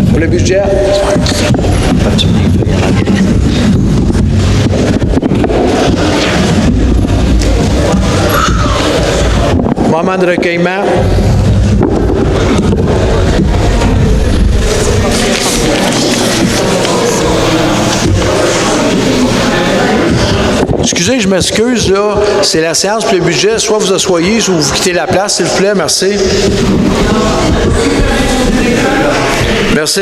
pour le budget? Moment de recueillement. Excusez, je m'excuse, là. C'est la séance pour le budget. Soit vous asseyez, soit vous quittez la place, s'il vous plaît. Merci. Merci.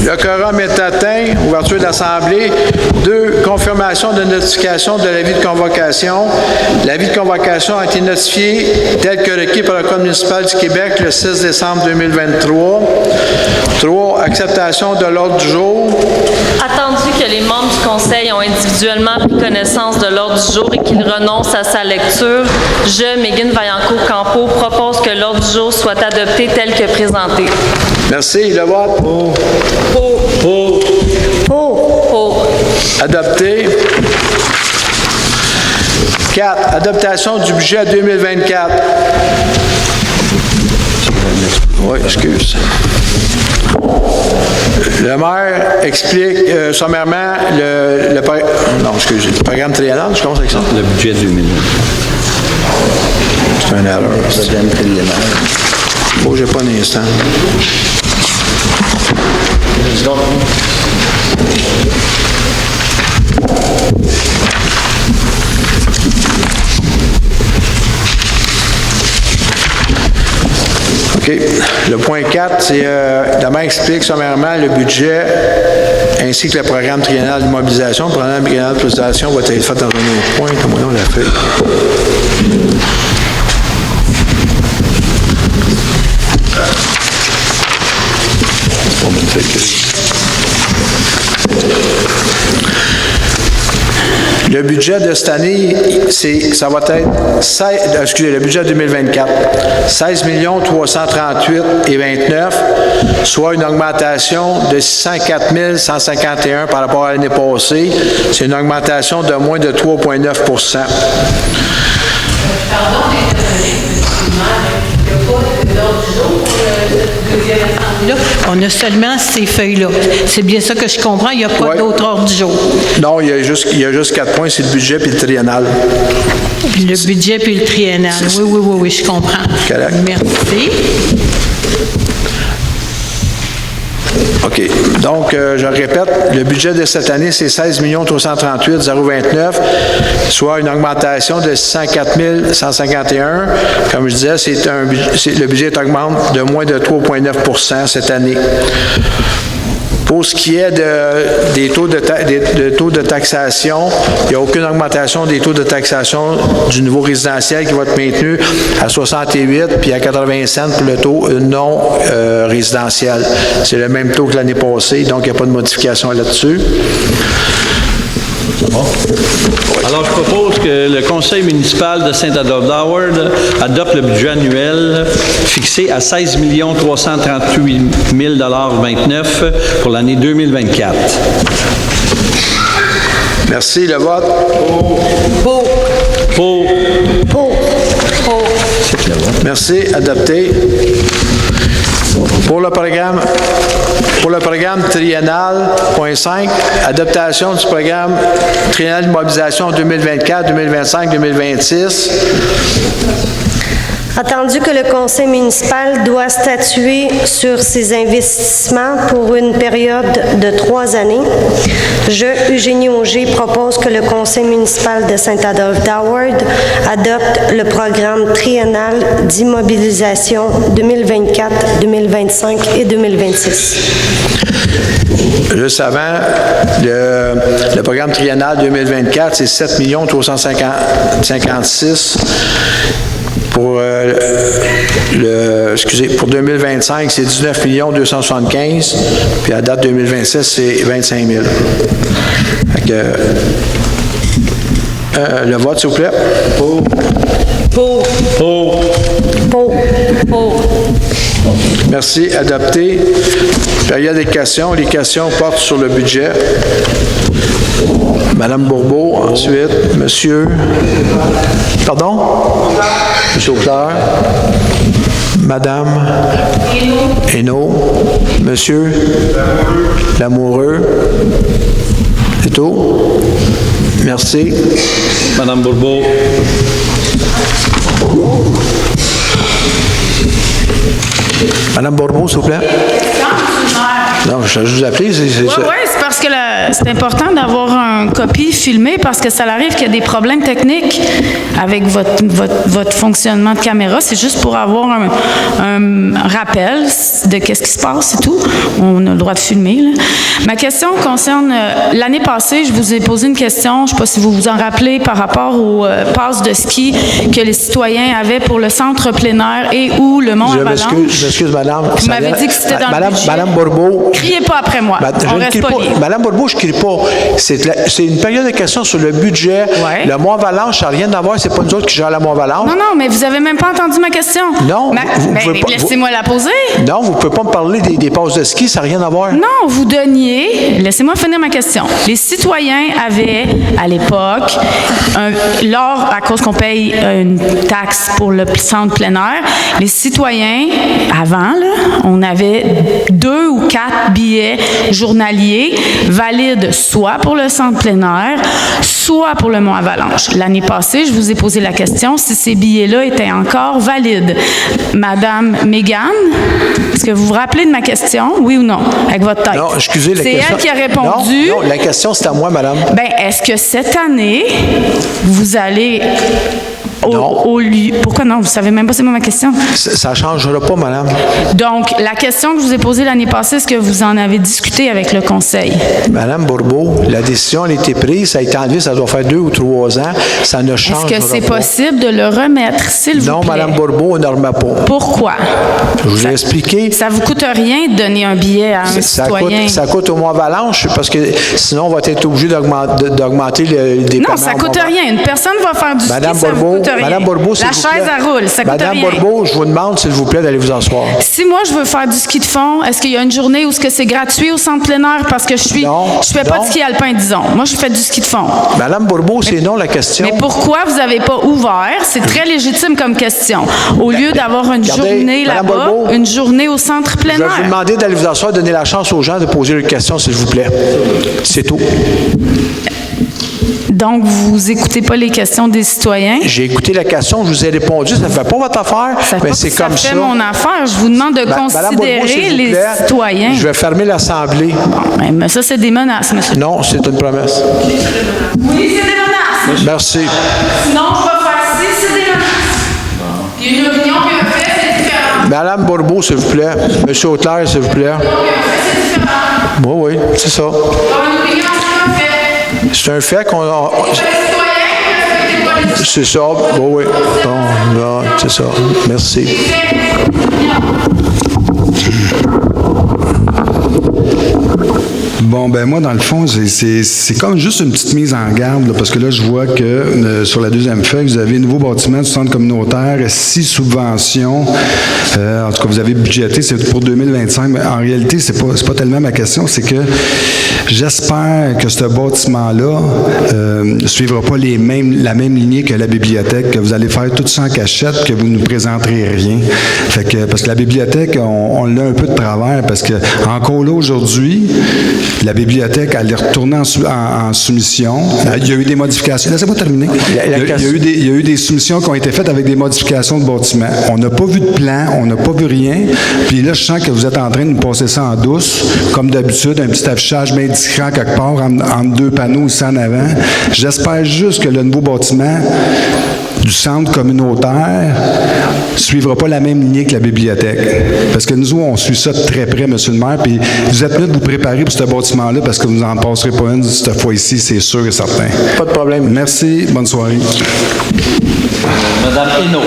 Le quorum est atteint. Ouverture de l'Assemblée. 2. Confirmation de notification de l'avis de convocation. L'avis de convocation a été notifié tel que requis par le Code municipal du Québec le 6 décembre 2023. 3. Acceptation de l'ordre du jour. Attendu que les membres du Conseil ont individuellement pris connaissance de l'ordre du jour et qu'ils renoncent à sa lecture, je, Megan Vaillancourt-Campeau, propose que l'ordre du jour soit adopté tel que présenté. Merci. Le vote. Pour. Adopté. 4. Adaptation du budget 2024. Oui, excuse. Le maire explique sommairement le programme triennal. Je commence avec ça. Le budget 2020. C'est une erreur. Le programme triennal. Oh, j'ai pas un instant. OK. Le point 4, c'est la maire explique sommairement le budget ainsi que le programme triennal d'immobilisation. Le programme triennal d'immobilisation va être fait dans un autre point, comme on l'a fait. Le budget de cette année, ça va être, le budget 2024, 16 338,29, soit une augmentation de 604 151 par rapport à l'année passée. C'est une augmentation de moins de 3,9 %. Là, on a seulement ces feuilles-là. C'est bien ça que je comprends. Il n'y a pas d'autre ordre du jour. Non, il y a juste 4 points, c'est le budget puis le triennal. Le budget puis le triennal. Oui, je comprends. Correct. Merci. OK. Donc, je répète, le budget de cette année, c'est 16 338,029, soit une augmentation de 604 151. Comme je disais, le budget augmente de moins de 3,9 % cette année. Pour ce qui est des taux de taxation, il n'y a aucune augmentation des taux de taxation du niveau résidentiel qui va être maintenu à 68 puis à 80 cents pour le taux non résidentiel. C'est le même taux que l'année passée, donc il n'y a pas de modification là-dessus. Bon. Alors, je propose que le Conseil municipal de Saint-Adolphe-d'Howard adopte le budget annuel fixé à 16 338 000,29 $ pour l'année 2024. Merci. Le vote? Pour. Merci. Adopté. Pour le programme triennal, point 5, adaptation du programme triennal d'immobilisation 2024, 2025, 2026. Attendu que le conseil municipal doit statuer sur ces investissements pour une période de 3 années, je, Eugénie Auger, propose que le conseil municipal de Saint-Adolphe-d'Howard adopte le programme triennal d'immobilisation 2024, 2025 et 2026. Juste avant, le programme triennal 2024, c'est 7 356 000. Pour 2025, c'est 19 275 000. Puis à date 2026, c'est 25 000. Fait que, le vote, s'il vous plaît. Pour. Merci. Adopté. Période des questions. Les questions portent sur le budget. Madame Bourbeau, ensuite, Monsieur. Pardon? Monsieur Auclair. Madame Hainaut. Monsieur Lamoureux. C'est tout? Merci. Madame Bourbeau. Madame Bourbeau, s'il vous plaît. Non, je vous appelle. Oui, c'est parce que c'est important d'avoir une copie filmée parce que ça arrive qu'il y a des problèmes techniques avec votre fonctionnement de caméra. C'est juste pour avoir un rappel de qu'est-ce qui se passe, c'est tout. On a le droit de filmer, là. Ma question concerne l'année passée, je vous ai posé une question, je ne sais pas si vous vous en rappelez, par rapport aux passes de ski que les citoyens avaient pour le centre plein air et ou le Mont-Avalanche. Je m'excuse, madame. Vous m'avez dit que c'était dans le budget. Madame Bourbeau. Criez pas après moi. On reste poli. Madame Bourbeau, je ne crie pas. C'est une période de questions sur le budget. Ouais. Le Mont-Avalanche, ça n'a rien à voir. C'est pas nous autres qui gèrent le Mont-Avalanche. Non, mais vous n'avez même pas entendu ma question. Non. Laissez-moi la poser. Non, vous ne pouvez pas me parler des passes de ski. Ça n'a rien à voir. Non, vous donniez... Laissez-moi finir ma question. Les citoyens avaient, à l'époque, à cause qu'on paye une taxe pour le centre plein air, les citoyens, avant, là, on avait 2 ou 4 billets journaliers valides soit pour le centre plein air, soit pour le Mont-Avalanche. L'année passée, je vous ai posé la question si ces billets-là étaient encore valides. Madame Mégane, est-ce que vous vous rappelez de ma question, oui ou non, avec votre tête? Non, excusez la question. C'est elle qui a répondu. Non, la question, c'est à moi, madame. Bien, est-ce que cette année, vous allez... Au lieu. Pourquoi non? Vous ne savez même pas c'est moi ma question. Ça ne changera pas, madame. Donc, la question que je vous ai posée l'année passée, est-ce que vous en avez discuté avec le conseil? Madame Bourbeau, la décision a été prise, ça a été enlevé, ça doit faire 2 ou 3 ans. Ça ne changera pas. Est-ce que c'est possible de le remettre, s'il vous plaît? Non, madame Bourbeau, on ne remet pas. Pourquoi? Je vous ai expliqué. Ça ne vous coûte rien de donner un billet à un citoyen? Ça coûte au Mont-Avalanche parce que sinon, on va être obligé d'augmenter le dépaiement. Non, ça ne coûte rien. Une personne va faire du ski, ça ne vous coûte rien. Madame Bourbeau, s'il la vous chaise, plaît. elle roule, ça coûte Madame rien. Bourbeau, je vous demande, s'il vous plaît, d'aller vous asseoir. Si moi, je veux faire du ski de fond, est-ce qu'il y a une journée où c'est gratuit au centre plein air parce que je fais pas de ski alpin, disons. Moi, je fais du ski de fond. Madame Bourbeau, c'est non la question. Mais pourquoi vous n'avez pas ouvert? C'est très légitime comme question. Au lieu d'avoir une journée Madame là-bas, Bourbeau, une journée au centre plein je vais vous air. demander d'aller vous asseoir, donner la chance aux gens de poser leurs questions, s'il vous plaît. C'est tout. Donc, vous n'écoutez pas les questions des citoyens? J'ai écouté la question, je vous ai répondu. Ça ne fait pas votre affaire, mais c'est comme ça. Ça fait mon affaire. Je vous demande de Madame Bourbeau, considérer s'il vous les plaît, citoyens. Je vais fermer l'Assemblée. Bon, mais ça, c'est des menaces, monsieur. Non, c'est une promesse. Oui, c'est des menaces. Merci. Sinon, je vais faire ci, c'est des menaces. Il y a une opinion qui a fait, c'est différent. Madame Bourbeau, s'il vous plaît. Monsieur Auclair, s'il vous plaît. Oui, c'est ça. Une opinion, c'est un fait. C'est un fait qu'on... C'est ça, oui. Bon, c'est ça. Merci. Bon, ben moi, dans le fond, c'est comme juste une petite mise en garde, là, parce que là, je vois que sur la deuxième feuille, vous avez un nouveau bâtiment du centre communautaire, 6 subventions. En tout cas, vous avez budgété, c'est pour 2025, mais en réalité, c'est pas tellement ma question, c'est que j'espère que ce bâtiment-là ne suivra pas la même lignée que la bibliothèque, que vous allez faire tout ça en cachette, que vous ne nous présenterez rien. Parce que la bibliothèque, on l'a un peu de travers, parce que encore là, aujourd'hui, la bibliothèque, elle est retournée en soumission. Il y a eu des modifications. Laissez-moi terminer. Il y a eu des soumissions qui ont été faites avec des modifications de bâtiment. On n'a pas vu de plan, on n'a pas vu rien. Puis là, je sens que vous êtes en train de nous passer ça en douce, comme d'habitude, un petit affichage bien discret quelque part, entre 2 panneaux ici en avant. J'espère juste que le nouveau bâtiment du centre communautaire ne suivra pas la même lignée que la bibliothèque. Parce que nous, on suit ça de très près, M. le maire, puis vous êtes mieux de vous préparer pour ce bâtiment-là parce que vous n'en passerez pas une cette fois-ci, c'est sûr et certain. Pas de problème. Merci, bonne soirée. Madame Hainaut.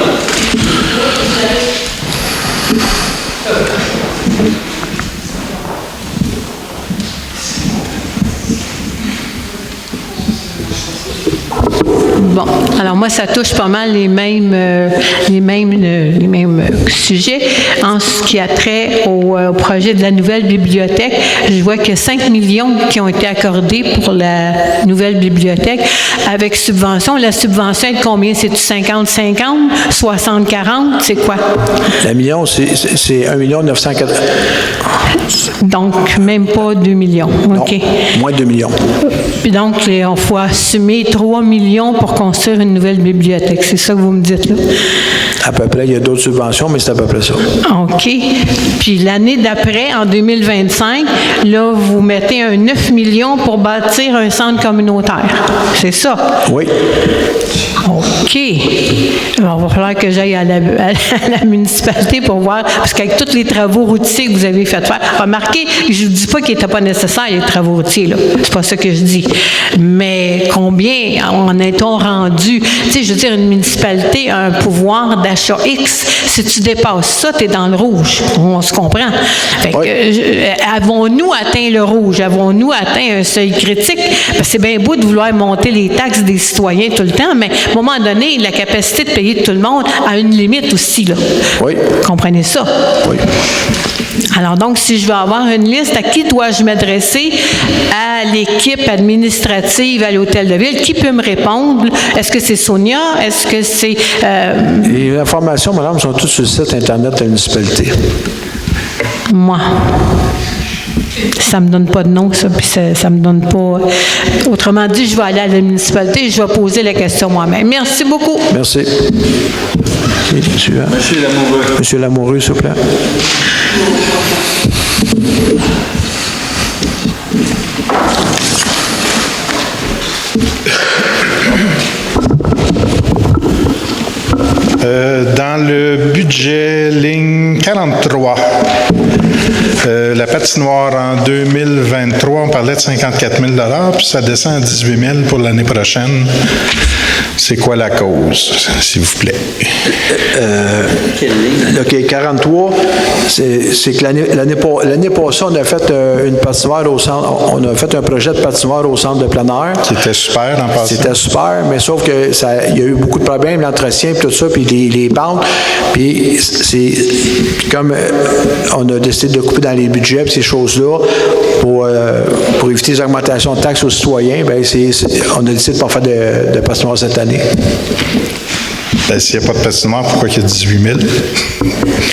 Bon, alors moi, ça touche pas mal les mêmes sujets. En ce qui a trait au projet de la nouvelle bibliothèque, je vois qu'il y a 5 millions qui ont été accordés pour la nouvelle bibliothèque avec subvention. La subvention est de combien? C'est du 50-50? 60-40? C'est quoi? Le million, c'est 1 980 000. Donc, même pas 2 millions. OK. Non, moins de 2 millions. Puis donc, il faut assumer 3 millions pour construire une nouvelle bibliothèque. C'est ça que vous me dites, là? À peu près. Il y a d'autres subventions, mais c'est à peu près ça. OK. Puis l'année d'après, en 2025, là, vous mettez un 9 millions pour bâtir un centre communautaire. C'est ça? Oui. OK. Alors, il va falloir que j'aille à la municipalité pour voir, parce qu'avec tous les travaux routiers que vous avez fait faire, remarquez, je ne vous dis pas qu'il n'était pas nécessaire, les travaux routiers, là. C'est pas ça que je dis. Mais combien en est-on rendu? Tu sais, je veux dire, une municipalité a un pouvoir d'achat X. Si tu dépasses ça, tu es dans le rouge. On se comprend. Fait que, avons-nous atteint le rouge? Avons-nous atteint un seuil critique? Parce que c'est bien beau de vouloir monter les taxes des citoyens tout le temps, mais à un moment donné, la capacité de payer tout le monde a une limite aussi, là. Oui. Comprenez ça? Oui. Alors donc, si je veux avoir une liste, à qui dois-je m'adresser? À l'équipe administrative à l'Hôtel de Ville. Qui peut me répondre? Est-ce que c'est Sonia? Est-ce que c'est... Les informations, madame, sont toutes sur le site Internet de la municipalité. Moi. Ça me donne pas de nom, ça, puis ça me donne pas... Autrement dit, je vais aller à la municipalité et je vais poser la question moi-même. Merci beaucoup. Merci. Monsieur Lamoureux. Monsieur Lamoureux, s'il vous plaît. Dans le budget, ligne 43, la patinoire en 2023, on parlait de 54 000 puis ça descend à 18 000 pour l'année prochaine. C'est quoi la cause, s'il vous plaît? OK, 43, c'est que l'année passée, on a fait une patinoire au centre, on a fait un projet de patinoire au centre de plein air. C'était super en passant. C'était super, mais sauf que il y a eu beaucoup de problèmes, l'entretien, puis tout ça, puis les bandes, puis c'est comme on a décidé de couper dans les budgets, puis ces choses-là, pour éviter les augmentations de taxes aux citoyens, bien, on a décidé de ne pas faire de patinoire cette année. Ben, s'il n'y a pas de patinoire, pourquoi il y a 18 000?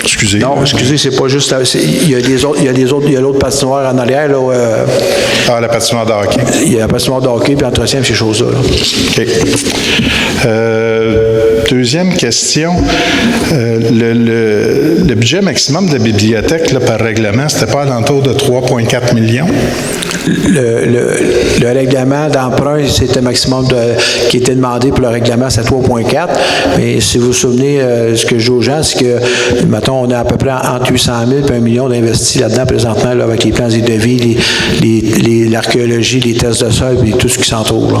Excusez. Non, excusez, c'est pas juste... Il y a l'autre patinoire en arrière, là. La patinoire de hockey. Il y a la patinoire de hockey, puis entretien, ces choses-là. Là. OK. Deuxième question. Le budget maximum de la bibliothèque, là, par règlement, c'était pas alentour de 3,4 millions? Le règlement d'emprunt, c'était le maximum qui était demandé pour le règlement, c'est 3,4. Mais si vous vous souvenez, ce que je dis aux gens, c'est que, mettons, on a à peu près entre 800 000 et 1 million d'investis là-dedans présentement, là, avec les plans et devis, l'archéologie, les tests de sol et tout ce qui s'entoure. Là.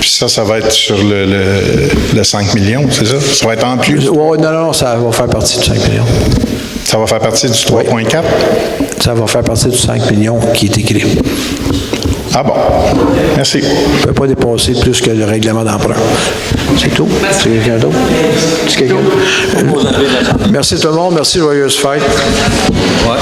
Puis ça va être sur le 5 millions, c'est ça? Ça va être en plus? Oui, non, ça va faire partie du 5 millions. Ça va faire partie du 3,4? Oui. Ça va faire partie du 5 millions qui est écrit. Ah bon. Merci. On ne peut pas dépasser plus que le règlement d'emprunt. C'est tout. C'est quelqu'un d'autre? C'est quelqu'un d'autre? Merci tout le monde. Merci, joyeuse fête. Ouais.